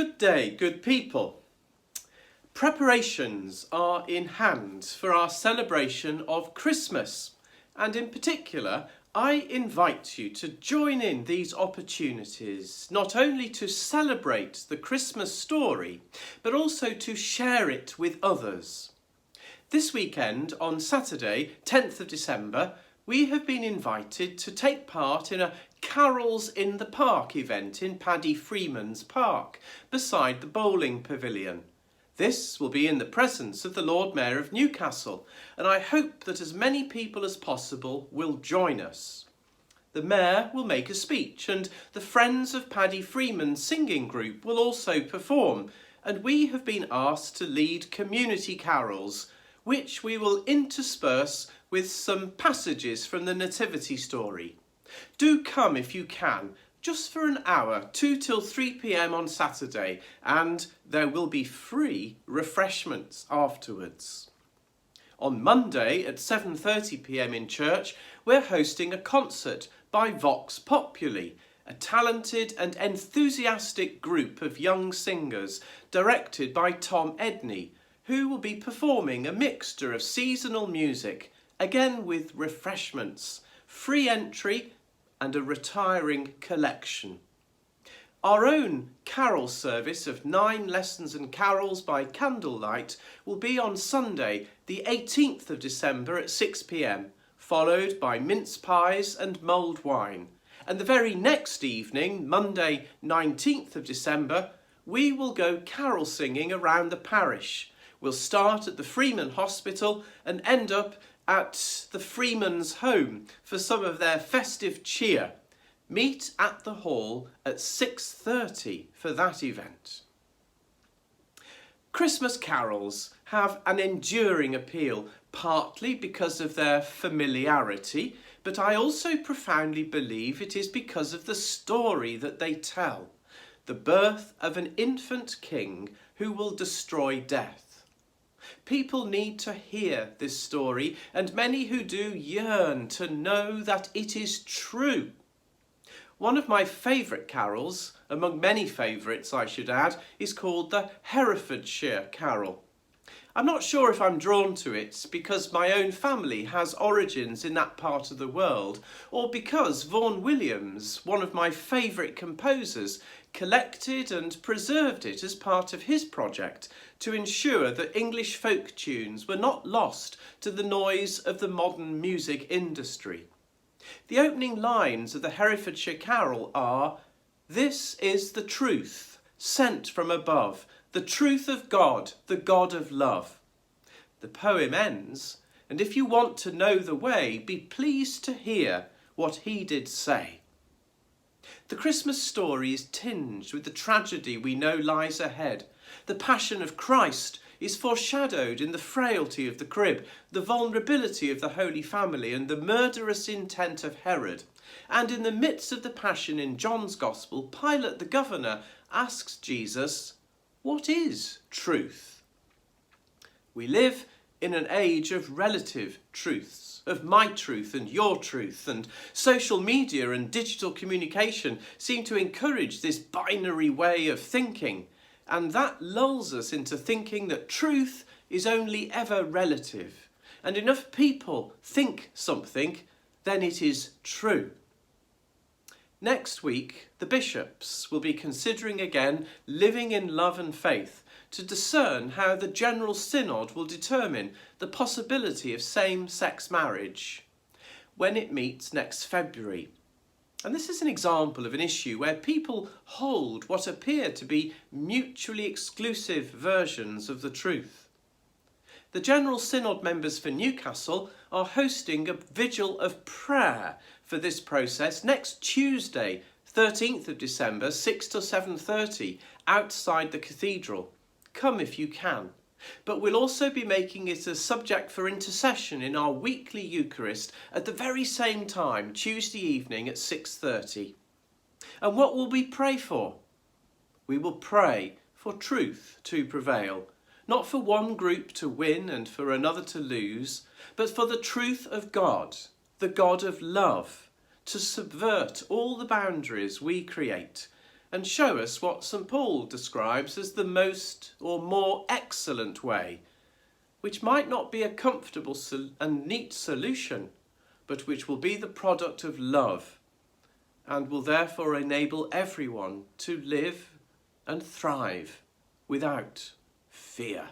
Good day, good people. Preparations are in hand for our celebration of Christmas, and in particular, I invite you to join in these opportunities, not only to celebrate the Christmas story, but also to share it with others. This weekend, on Saturday, 10th of December, we have been invited to take part in a Carols in the Park event in Paddy Freeman's Park, beside the bowling pavilion. This will be in the presence of the Lord Mayor of Newcastle, and I hope that as many people as possible will join us. The Mayor will make a speech, and the Friends of Paddy Freeman's singing group will also perform, and we have been asked to lead community carols, which we will intersperse with some passages from the Nativity story. Do come if you can, just for an hour, 2 till 3 p.m. on Saturday, and there will be free refreshments afterwards. On Monday at 7:30 p.m. in church, we're hosting a concert by Vox Populi, a talented and enthusiastic group of young singers directed by Tom Edney, who will be performing a mixture of seasonal music, again with refreshments, free entry and a retiring collection. Our own carol service of 9 lessons and carols by candlelight will be on Sunday, the 18th of December at 6 p.m, followed by mince pies and mulled wine. And the very next evening, Monday, 19th of December, we will go carol singing around the parish. We'll start at the Freeman Hospital and end up at the Freeman's home for some of their festive cheer. Meet at the hall at 6:30 for that event. Christmas carols have an enduring appeal, partly because of their familiarity, but I also profoundly believe it is because of the story that they tell, the birth of an infant king who will destroy death. People need to hear this story, and many who do yearn to know that it is true. One of my favourite carols, among many favourites I should add, is called the Herefordshire Carol. I'm not sure if I'm drawn to it because my own family has origins in that part of the world, or because Vaughan Williams, one of my favourite composers, collected and preserved it as part of his project to ensure that English folk tunes were not lost to the noise of the modern music industry. The opening lines of the Herefordshire Carol are, "This is the truth, sent from above, the truth of God, the God of love." The poem ends, "And if you want to know the way, be pleased to hear what he did say." The Christmas story is tinged with the tragedy we know lies ahead. The passion of Christ is foreshadowed in the frailty of the crib, the vulnerability of the Holy Family, and the murderous intent of Herod. And in the midst of the passion in John's Gospel, Pilate the governor asks Jesus, "What is truth?" We live in an age of relative truths, of my truth and your truth, and social media and digital communication seem to encourage this binary way of thinking, and that lulls us into thinking that truth is only ever relative, and enough people think something, then it is true. Next week, the bishops will be considering again living in love and faith to discern how the General Synod will determine the possibility of same-sex marriage when it meets next February. And this is an example of an issue where people hold what appear to be mutually exclusive versions of the truth. The General Synod members for Newcastle are hosting a vigil of prayer for this process next Tuesday, 13th of December, 6 to 7:30, outside the cathedral. Come if you can. But we'll also be making it a subject for intercession in our weekly Eucharist at the very same time, Tuesday evening at 6:30. And what will we pray for? We will pray for truth to prevail, not for one group to win and for another to lose, but for the truth of God, the God of love, to subvert all the boundaries we create and show us what St. Paul describes as the most or more excellent way, which might not be a comfortable and neat solution, but which will be the product of love and will therefore enable everyone to live and thrive without fear.